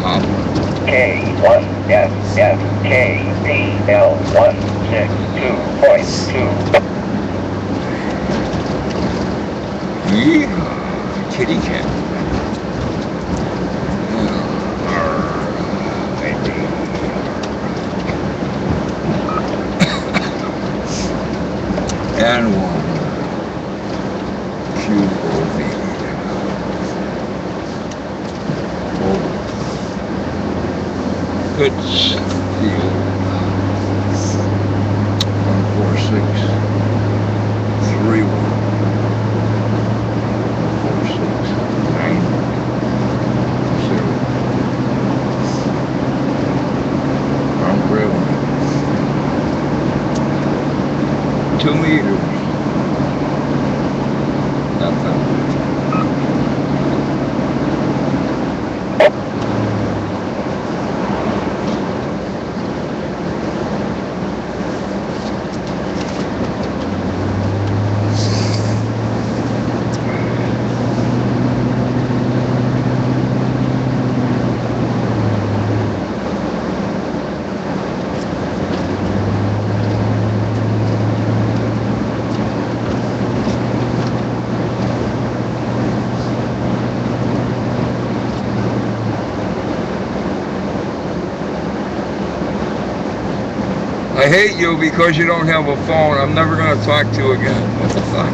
KFFKPL162.2. Yeehaw, kitty cat. And one QOV. Pittsfield 14631 4690. I'm grilling 2 meters. Nothing. I hate you because you don't have a phone. I'm never going to talk to you again. What the fuck?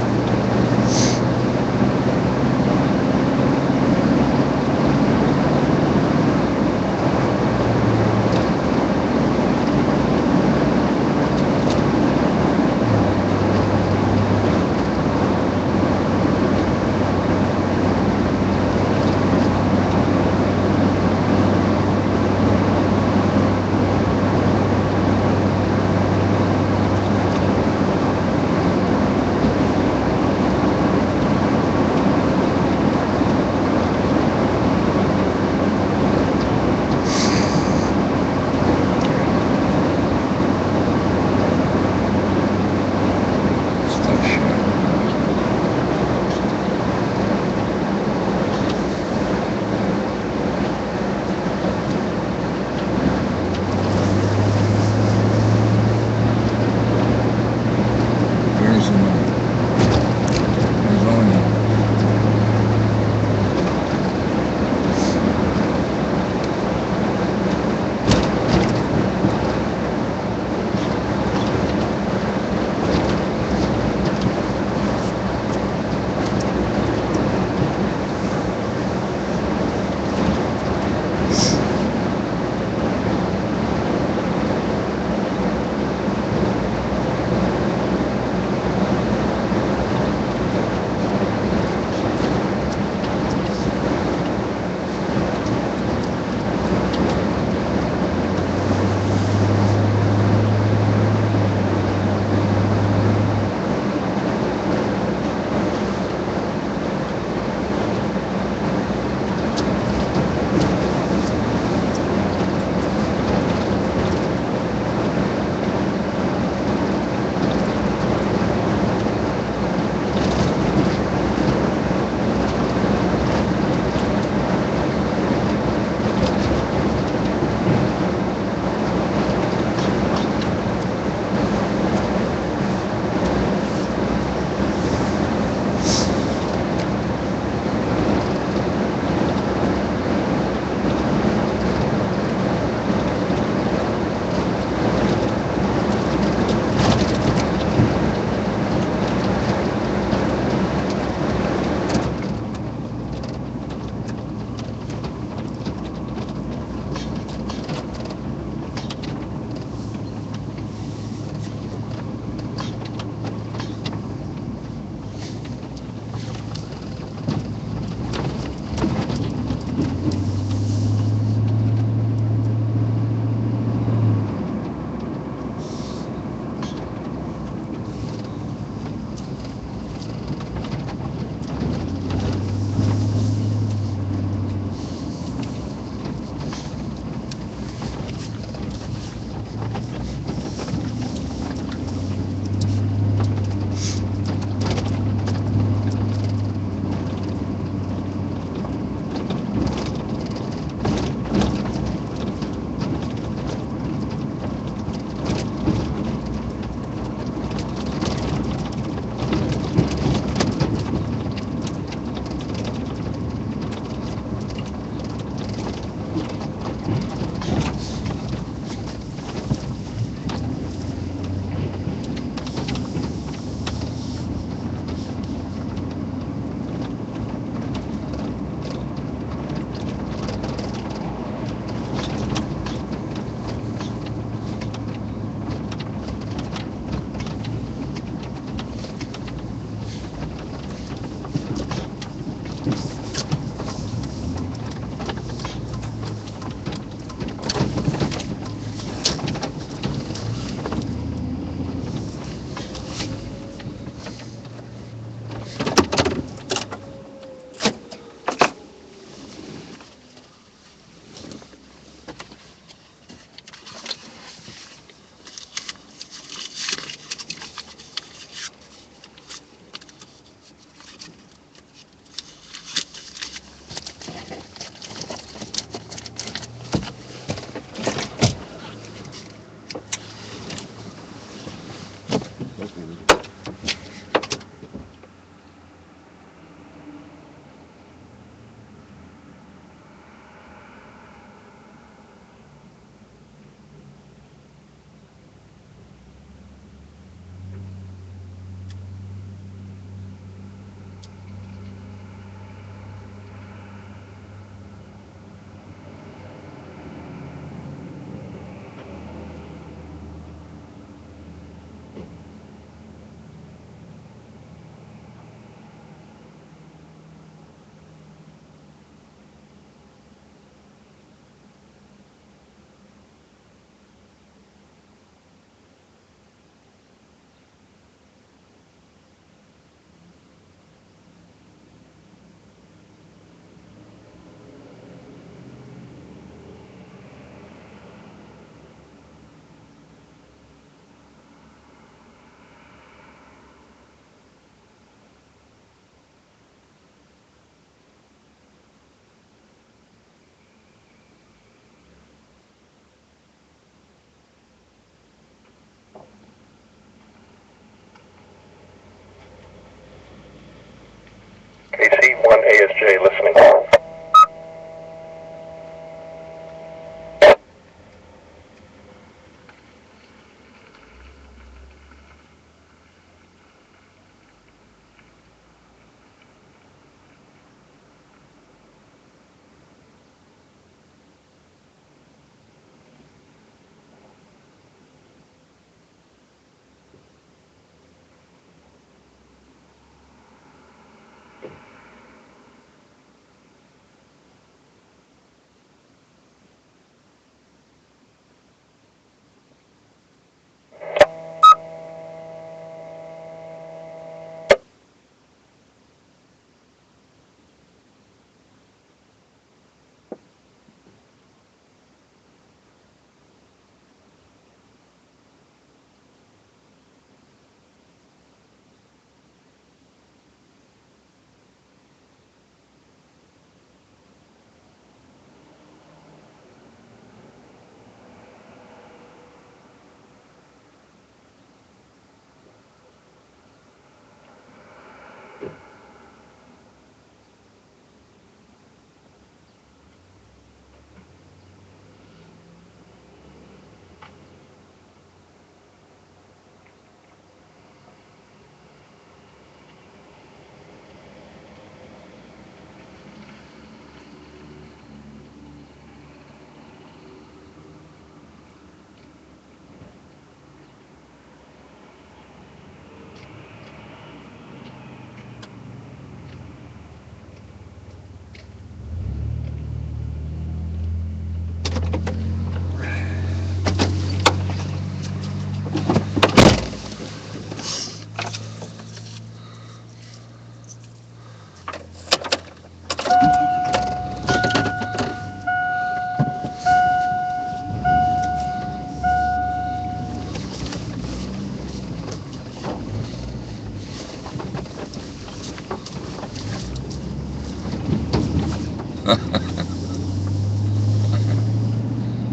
1 ASJ listening.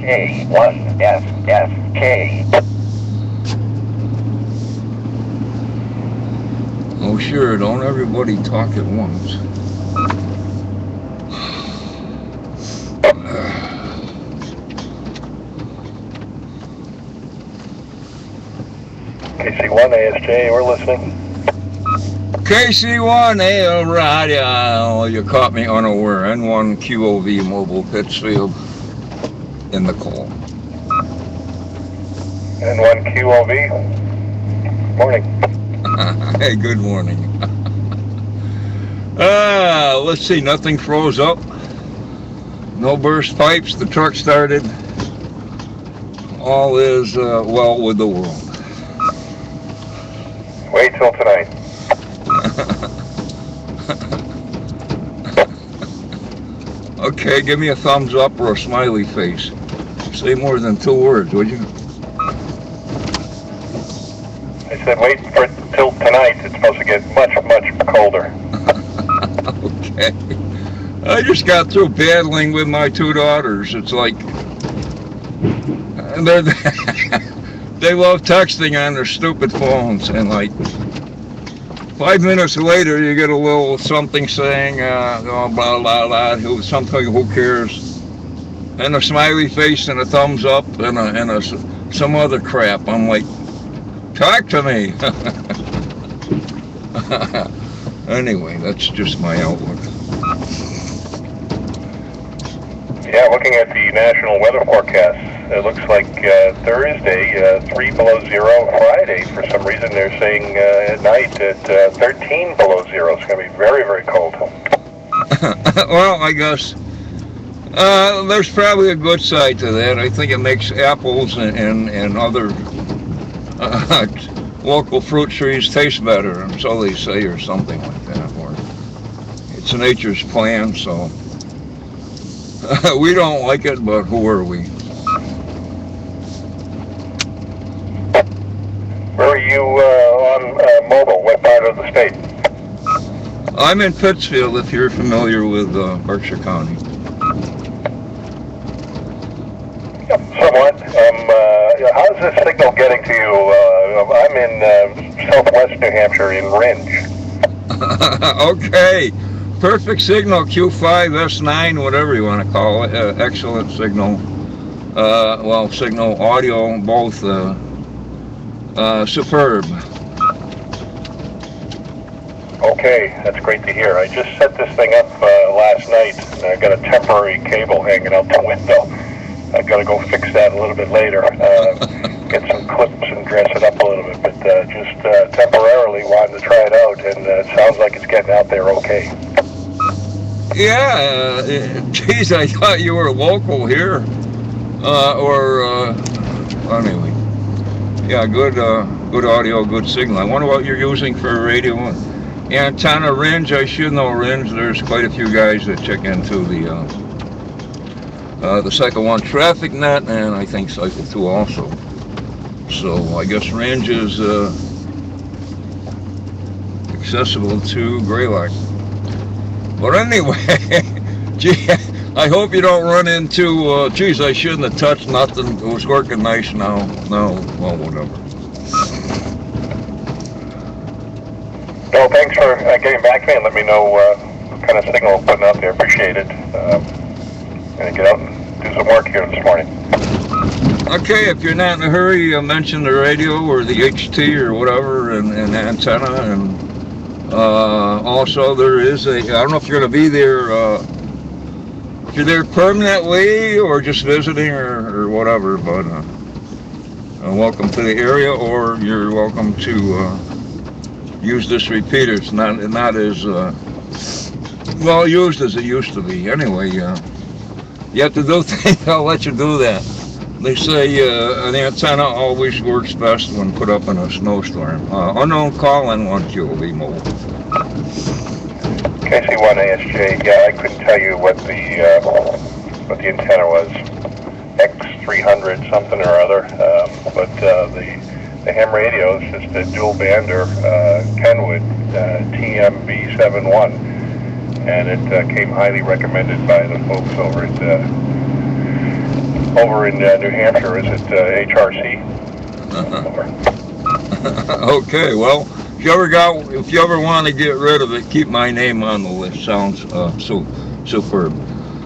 K1FFK. Oh, sure, don't everybody talk at once. KC1 ASJ, we're listening. KC1, all right, you caught me unaware. N1 QOV Mobile Pittsfield in the call. N1 QOV. Morning. Hey, good morning. Let's see, nothing froze up. No burst pipes, the truck started. All is well with the world. Wait till tonight. Okay, give me a thumbs up or a smiley face. Say more than 2 words, would you? I said wait for till tonight. It's supposed to get much, much colder. Okay. I just got through battling with my 2 daughters. It's like they love texting on their stupid phones, and like 5 minutes later you get a little something saying blah blah blah, something, who cares, and a smiley face and a thumbs up and some other crap. I'm like, talk to me. Anyway, that's just my outlook. Yeah, looking at the national weather forecast, it looks like Thursday 3 below zero. Friday, for some reason, they're saying at night at 13 below zero. It's going to be very, very cold. Well, I guess there's probably a good side to that. I think it makes apples and other local fruit trees taste better, so they say, or something like that. Or it's nature's plan, so we don't like it, but who are we? Where are you on mobile? What part of the state? I'm in Pittsfield, if you're familiar with Berkshire County. Somewhat. How's this signal getting to you? I'm in southwest New Hampshire in Rindge. Okay, Perfect signal, Q5, S9, whatever you want to call it. Excellent signal. Well, signal, audio, both superb. Okay, that's great to hear. I just set this thing up last night, and I got a temporary cable hanging out the window. I got to go fix that a little bit later. Get some clips and dress it up a little bit, but just temporarily wanted to try it out, and it sounds like it's getting out there okay. Yeah, geez, I thought you were local here. Anyway. Yeah, good audio, good signal. I wonder what you're using for radio antenna range. I should know range. There's quite a few guys that check into the Cycle 1 traffic net, and I think Cycle 2 also. So I guess range is accessible to Greylock. But anyway, gee, I hope you don't run into, geez, I shouldn't have touched nothing. It was working nice now. No, well, whatever. No, thanks for getting back to me and let me know what kind of signal I'm putting out there. Appreciate it. Gonna get out and do some work here this morning. Okay, if you're not in a hurry, mention the radio or the HT or whatever and antenna. And also there is I don't know if you're going to be there, if you're there permanently or just visiting or whatever, but welcome to the area, or you're welcome to use this repeater. It's not as well used as it used to be. Anyway, you have to do things, I'll let you do that. They say an antenna always works best when put up in a snowstorm. Unknown call-in 1 QOV mobile. KC1ASJ, yeah, I couldn't tell you what the antenna was. X300 something or other, but the ham radio is just a dual bander Kenwood TMB71, and it came highly recommended by the folks over in New Hampshire. Is it HRC? Okay, well, if you ever want to get rid of it, keep my name on the list. Sounds so superb.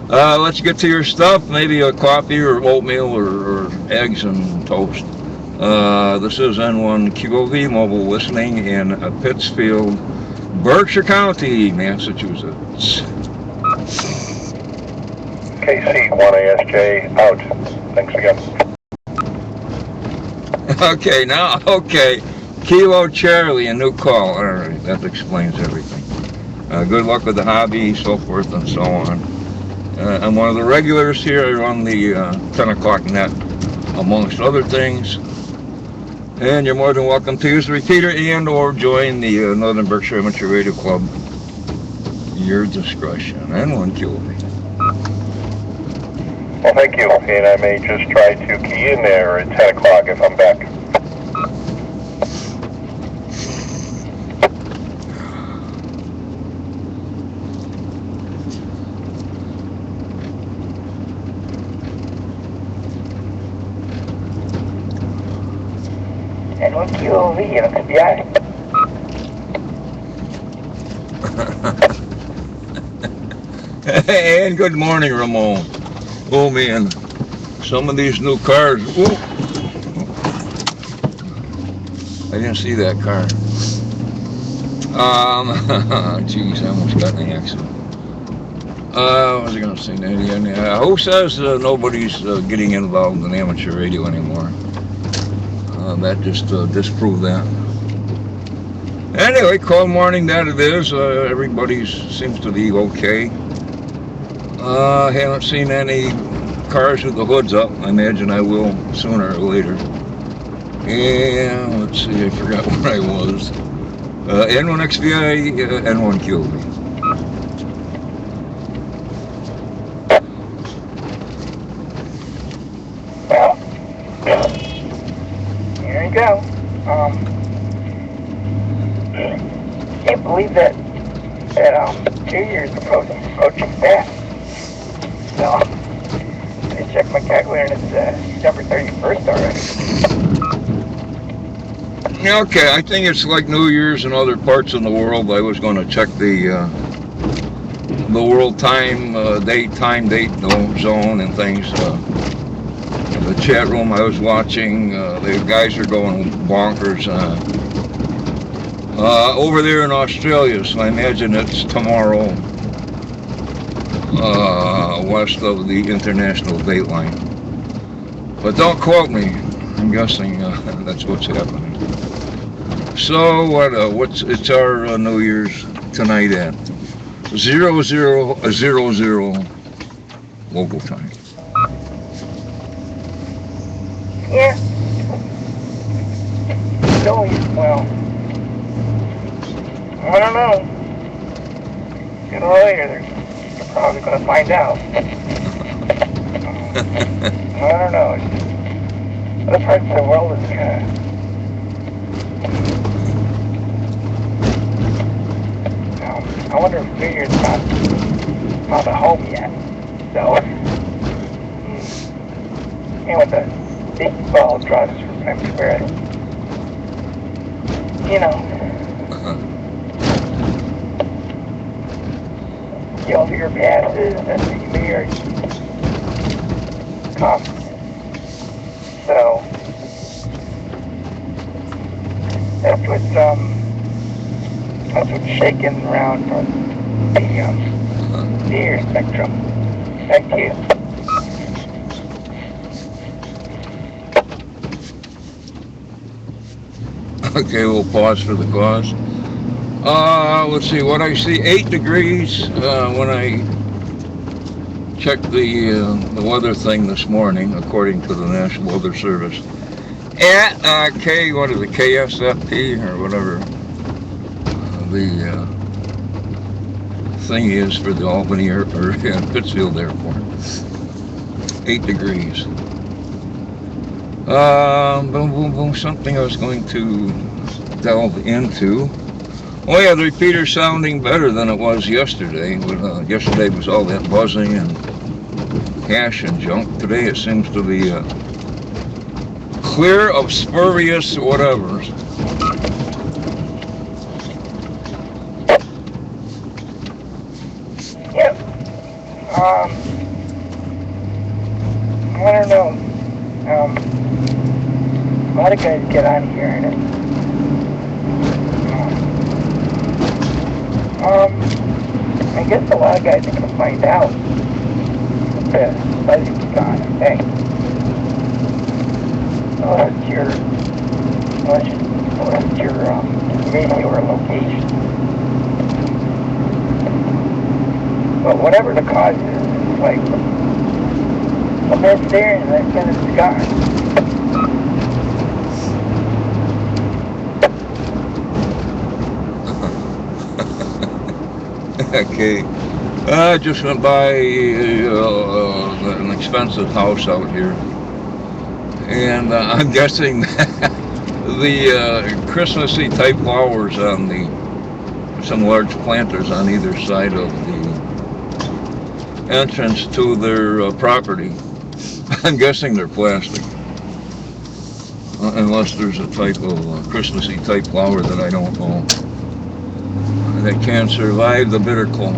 Let's get to your stuff. Maybe a coffee or oatmeal or eggs and toast. This is N1 QOV mobile listening in Pittsfield, Berkshire County, Massachusetts. KC1ASJ out. Thanks again. Okay. Kilo Charlie, a new call. All right, that explains everything. Good luck with the hobby, so forth and so on. I'm one of the regulars here. I run the 10 o'clock net, amongst other things. And you're more than welcome to use the repeater and or join the Northern Berkshire Amateur Radio Club. Your discretion. And 1 QOV. Well, thank you. And I may just try to key in there at 10 o'clock if I'm back. And 1 QOV, you know, FBI. And good morning, Ramon. Oh man, some of these new cars. Ooh. I didn't see that car. Geez, I almost got in an accident. What was I going to say? Who says nobody's getting involved in amateur radio anymore? That just disproved that. Anyway, cold morning that it is. Everybody seems to be okay. Haven't seen any cars with the hoods up. I imagine I will sooner or later. And let's see, I forgot where I was. N1XVI, N1 QOV. Well, here you go. Can't believe that 2 years approaching fast. So, I checked my calculator and it's December 31st already. Okay, I think it's like New Year's in other parts of the world. I was going to check the the world time, date, zone, and things. The chat room I was watching, the guys are going bonkers. Over there in Australia, so I imagine it's tomorrow, west of the international date line. But don't quote me. I'm guessing that's what's happening. So it's our New Year's tonight at 0000 local time. Yeah. So, well, I don't know. Sooner or later, they're probably going to find out. I don't know. Other parts of the world is kind of... I wonder if New Year's not found a home yet. So, and with the big ball drugs from Times Square, you know, the older your passes, and the New Year's comes. So, that's what's shaking around from the New Year's spectrum. Thank you. Okay, we'll pause for the cause. Let's see what I see. 8 degrees when I checked the weather thing this morning, according to the National Weather Service. At what is it, KSFP or whatever the thing is for the Albany or Pittsfield Airport. 8 degrees. Boom, boom, boom. Something I was going to delve into. Oh yeah, the repeater's sounding better than it was yesterday. Yesterday was all that buzzing and hash and junk. Today it seems to be clear of spurious whatever. Yep. I don't know. A lot of guys get on here and I guess a lot of guys are going to find out that the buzzing's gone, I think. Unless your radio or location. But whatever the cause is, it's like, when that's there and then it's gone. Okay. I just went by an expensive house out here. And I'm guessing the Christmassy type flowers on some large planters on either side of the entrance to their property. I'm guessing they're plastic. Unless there's a type of Christmassy type flower that I don't know. That can survive the bitter cold.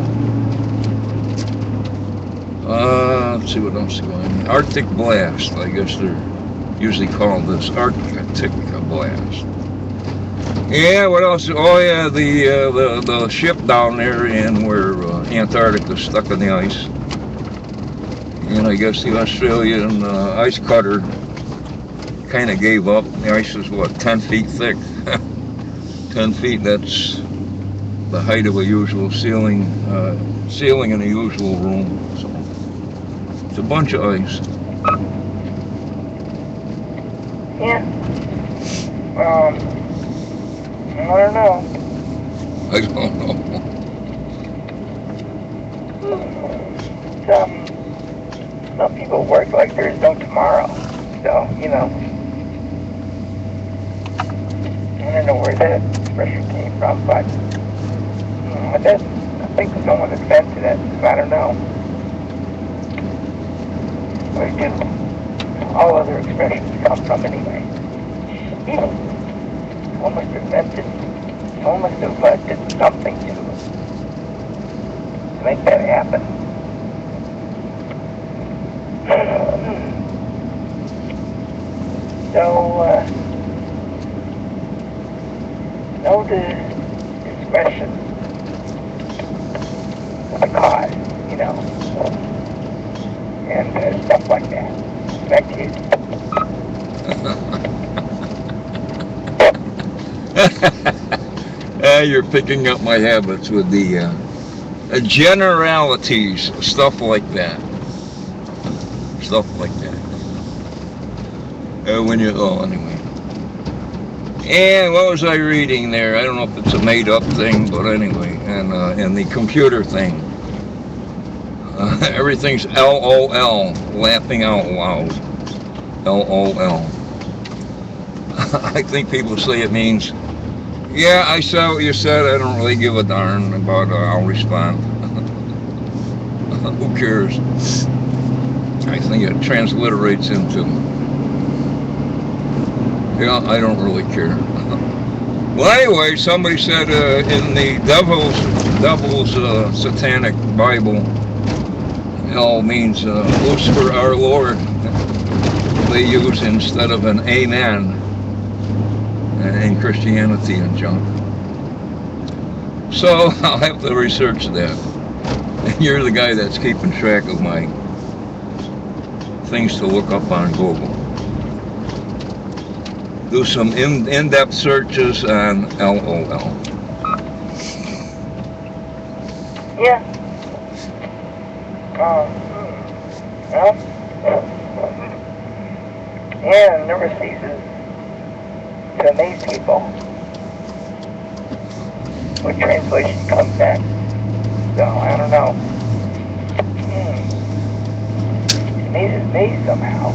Let's see what else is going on. Arctic blast. I guess they're usually called this Arctic blast. Yeah, what else? Oh yeah, the ship down there in where Antarctica's stuck in the ice. And I guess the Australian ice cutter kind of gave up. The ice is what, 10 feet thick? 10 feet, that's the height of a usual ceiling in a usual room. So it's a bunch of ice. Yeah. I don't know. I don't know. Some people work like there's no tomorrow. So, you know. I don't know where that expression came from, but I think someone invented it. I don't know. Where do all other expressions come from anyway? Someone must have did something to it. to make that happen. So, no discretion for the cause, you know, and stuff like that. Back to you. You're picking up my habits with the generalities, stuff like that. Stuff like that. Anyway. And what was I reading there? I don't know if it's a made-up thing, but anyway, and the computer thing. Everything's LOL, laughing out loud. LOL. I think people say it means, yeah, I saw what you said, I don't really give a darn about I'll respond. Who cares? I think it transliterates into, yeah, I don't really care. Well, anyway, somebody said in the devil's satanic Bible, hell means Lucifer our Lord. They use instead of an amen in Christianity and junk. So I'll have to research that. And you're the guy that's keeping track of my things to look up on Google. Do some in-depth searches on LOL. Yeah. Well, yeah, it never ceases to amaze people what translation comes next. So, I don't know. It amazes me somehow.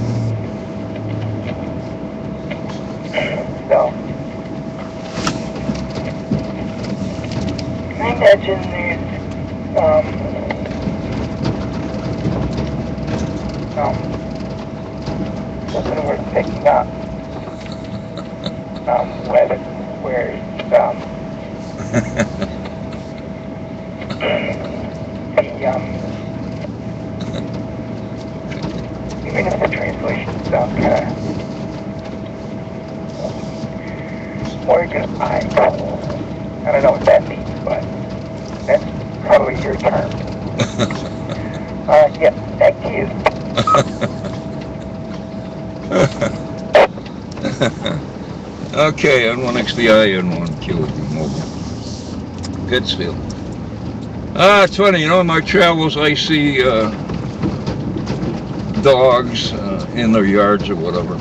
So, I imagine there's something worth picking up. Where even if the translation sounds kind of organized, I don't know what that means, but that's probably your term. Yeah, back to you. Okay, N1XDI, N1QD Mobile. Pittsfield. It's funny, you know, in my travels I see dogs in their yards or whatever.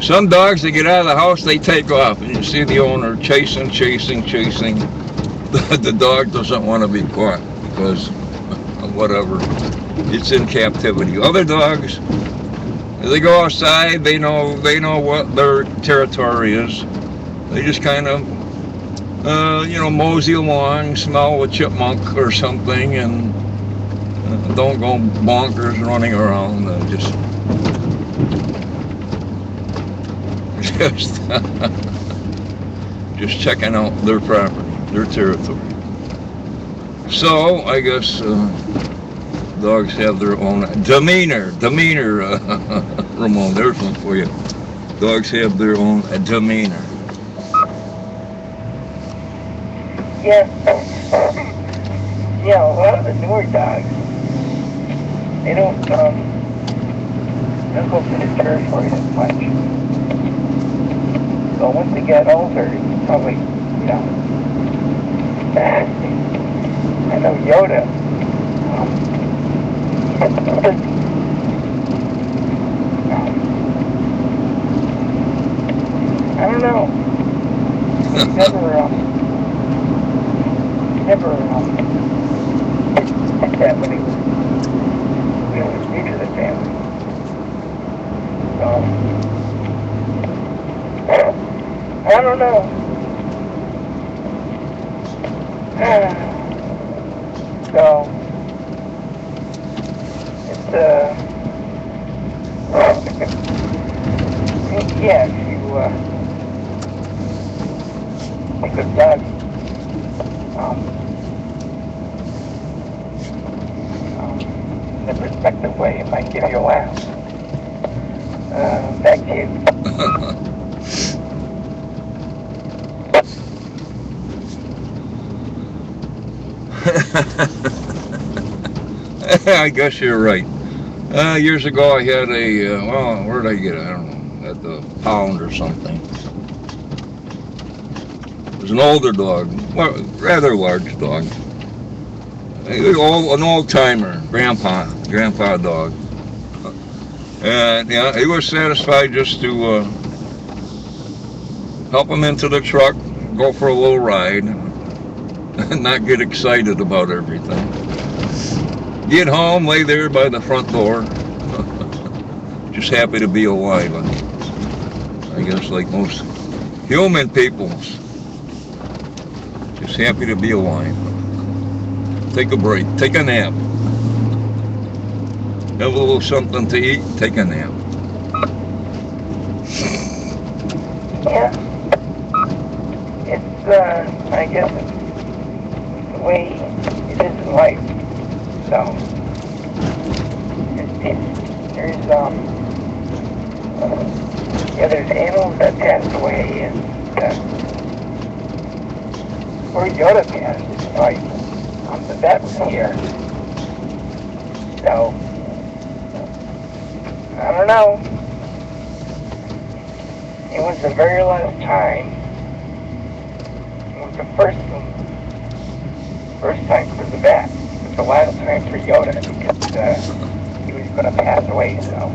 Some dogs, they get out of the house, they take off, and you see the owner chasing. The dog doesn't want to be caught because whatever, it's in captivity. Other dogs, they go outside, they know what their territory is. They just kind of mosey along, smell a chipmunk or something, and don't go bonkers running around. Just checking out their property, their territory. So I guess dogs have their own demeanor. Ramon, there's one for you. Dogs have their own demeanor. Yeah. Yeah, a lot of the newer dogs, they don't go for the territory as much. So once they get older, it's probably, I know Yoda, I don't know. Never did that when he was new to the family. So, I don't know. So, it's, yeah, if you, think of that, in a perspective way, it might give you a laugh. Back to you. I guess you're right. Years ago I had a, well, where did I get it? I don't know, at the pound or something. It was an older dog, well, rather large dog. An old timer, grandpa dog. And yeah, he was satisfied just to help him into the truck, go for a little ride, and not get excited about everything. Get home, lay there by the front door, just happy to be alive. I guess like most human peoples, just happy to be alive. Take a break, take a nap. Have a little something to eat, take a nap. Yeah. It's, I guess it's the way it is in life. So, there's animals that passed away, and or Yoda passed, like, the vet was here. So, I don't know. It was the very last time. It was the first time for the vet. It was the last time for Yoda, because he was going to pass away, so.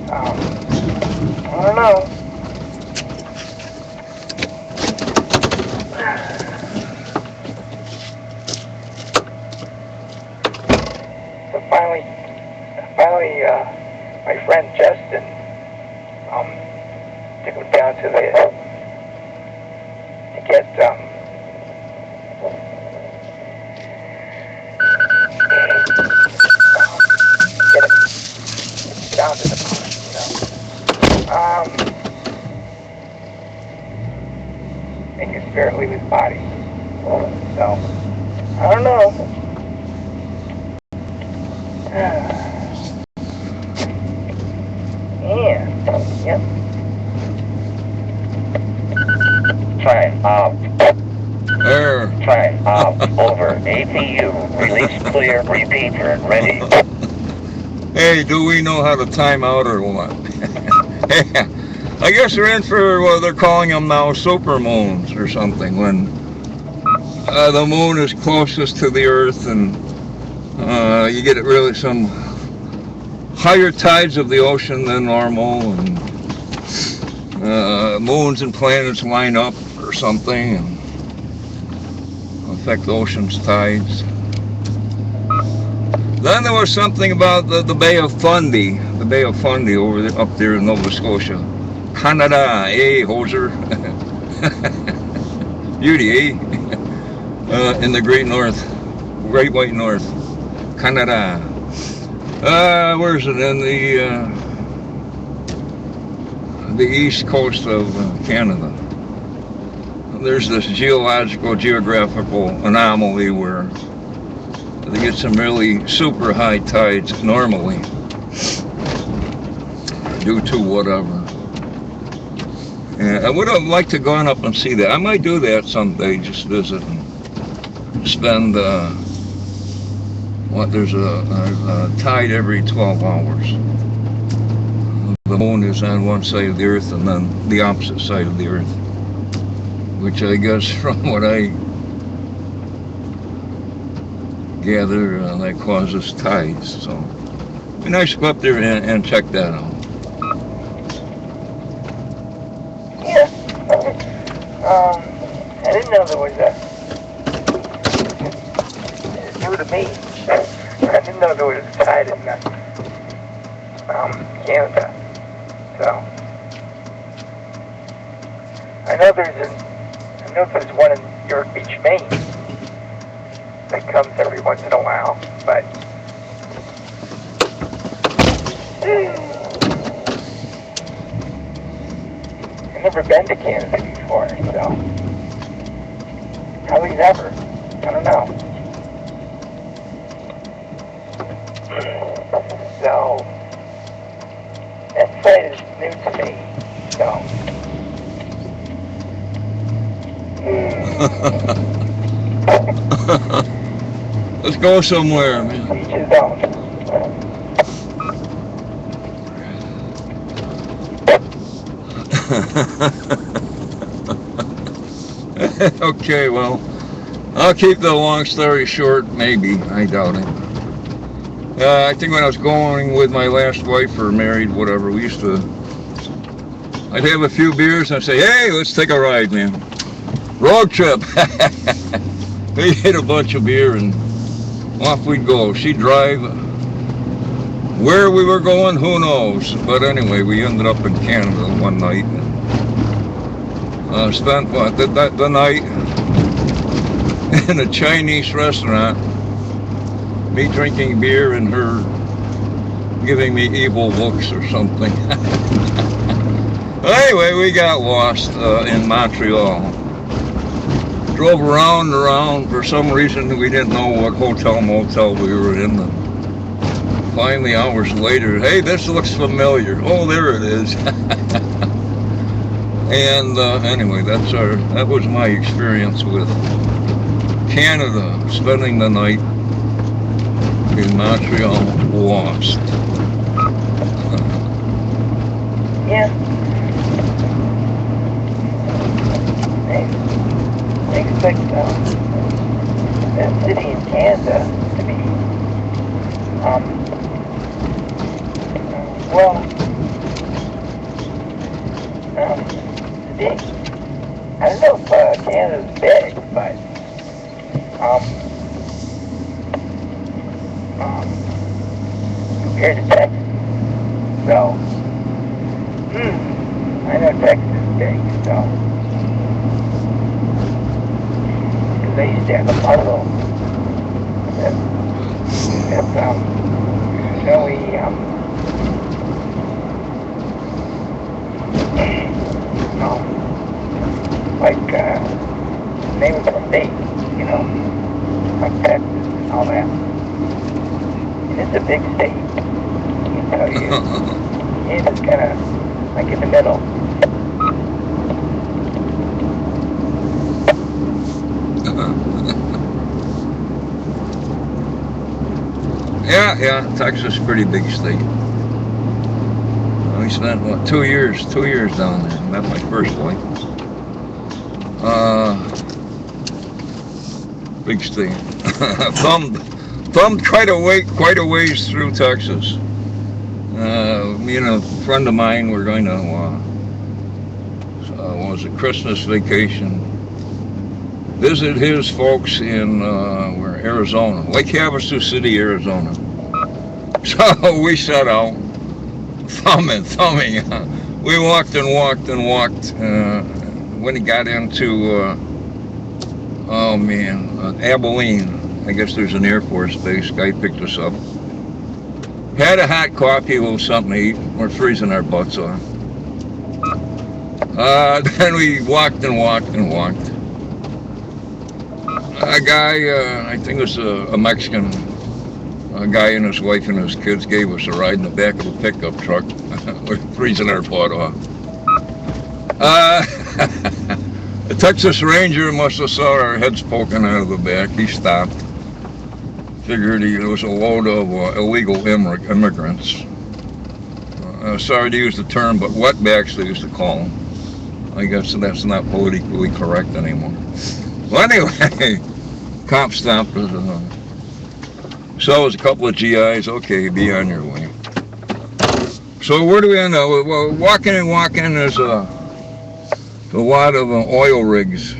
I don't know. So finally, my friend Justin took him down to get it down to the pond, make his spirit leave his body. So I don't know. Yep. Try over. APU, release clear, repeater, ready. Hey, do we know how to time out or what? I guess they're in for what they're calling them now, supermoons or something, when the moon is closest to the Earth and you get really some higher tides of the ocean than normal, and moons and planets line up or something and affect the ocean's tides. Then there was something about the Bay of Fundy, over there, up there in Nova Scotia, Canada, hoser, beauty, in the Great White North, Canada. Where is it? In the east coast of Canada. There's this geographical anomaly where they get some really super high tides normally, due to whatever. And I would have liked to gone up and see that. I might do that someday, just visit and spend, there's a tide every 12 hours. The moon is on one side of the Earth and then the opposite side of the Earth, which I guess from what I gather, that causes tides. So it'd be nice to go up there and check that out. Yeah. I didn't know there was it's new to me. I didn't know there was a tide in Canada. So I know there's one in York Beach, Maine, that comes every once in a while, but I've never been to Canada before, so probably never. I don't know. So, that site is new to me. So, Let's go somewhere, man. each his own. Okay, well, I'll keep the long story short, maybe. I doubt it. I think when I was going with my last wife or married, whatever, we used to, I'd have a few beers and I'd say, hey, let's take a ride, man. Road trip. We hit a bunch of beer and off we'd go. She'd drive. Where we were going, who knows? But anyway, we ended up in Canada one night. Spent the night in a Chinese restaurant. Me drinking beer and her giving me evil looks or something. Anyway, we got lost in Montreal. Drove around and around. For some reason, we didn't know what hotel motel we were in. And finally, hours later, hey, this looks familiar. Oh, there it is. And anyway, that was my experience with Canada, spending the night in Montreal, lost. Yeah. I expect that city in Canada to be, big. I don't know if Canada's big, but compared to Texas, so I know Texas is big, so because they used to have a puzzle that snowy like name of the state, you know, like Texas and all that. And it's a big state, you know, it's just kind of like in the middle. Yeah, Texas is a pretty big state. We spent, what, 2 years down there. That's my first wife. Big state. thumbed quite a ways through Texas. Me and a friend of mine were going to, what was it, Christmas vacation. Visit his folks in, Arizona, Lake Havasu City, Arizona. So we set out, thumbing. We walked and walked and walked. When he got into, Abilene, I guess there's an Air Force base. Guy picked us up. Had a hot coffee, a little something to eat. We're freezing our butts off. Then we walked and walked and walked. A guy, I think it was a Mexican, a guy and his wife and his kids gave us a ride in the back of a pickup truck. We're freezing our butt off. The Texas Ranger must have saw our heads poking out of the back. He stopped. Figured it was a load of illegal immigrants. Sorry to use the term, but wetbacks they used to call them. I guess that's not politically correct anymore. Well, anyway, cop stopped us. So it was a couple of GIs. Okay, be on your way. So where do we end up? Well, walking and walking, there's a lot of oil rigs.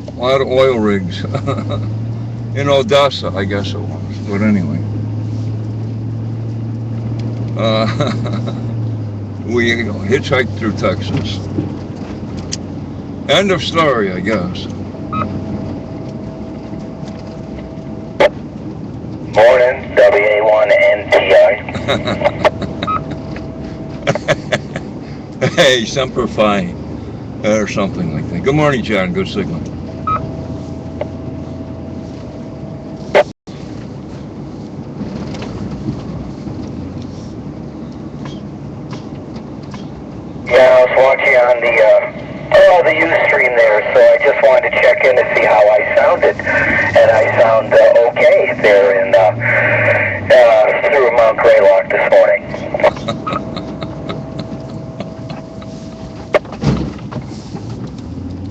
A lot of oil rigs. In Odessa, I guess it was. But anyway. We hitchhiked through Texas. End of story, I guess. Morning, WA1NTI. Hey, Semper Fi, or something like that. Good morning, John. Good signal. Yeah, I was watching on the Ustream there, so I just wanted to check in to see how I sounded, and I sound okay there in through Mount Greylock this morning.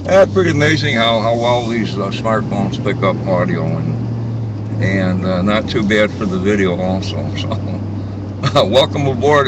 That's pretty amazing how well these smartphones pick up audio, and not too bad for the video also. So welcome aboard.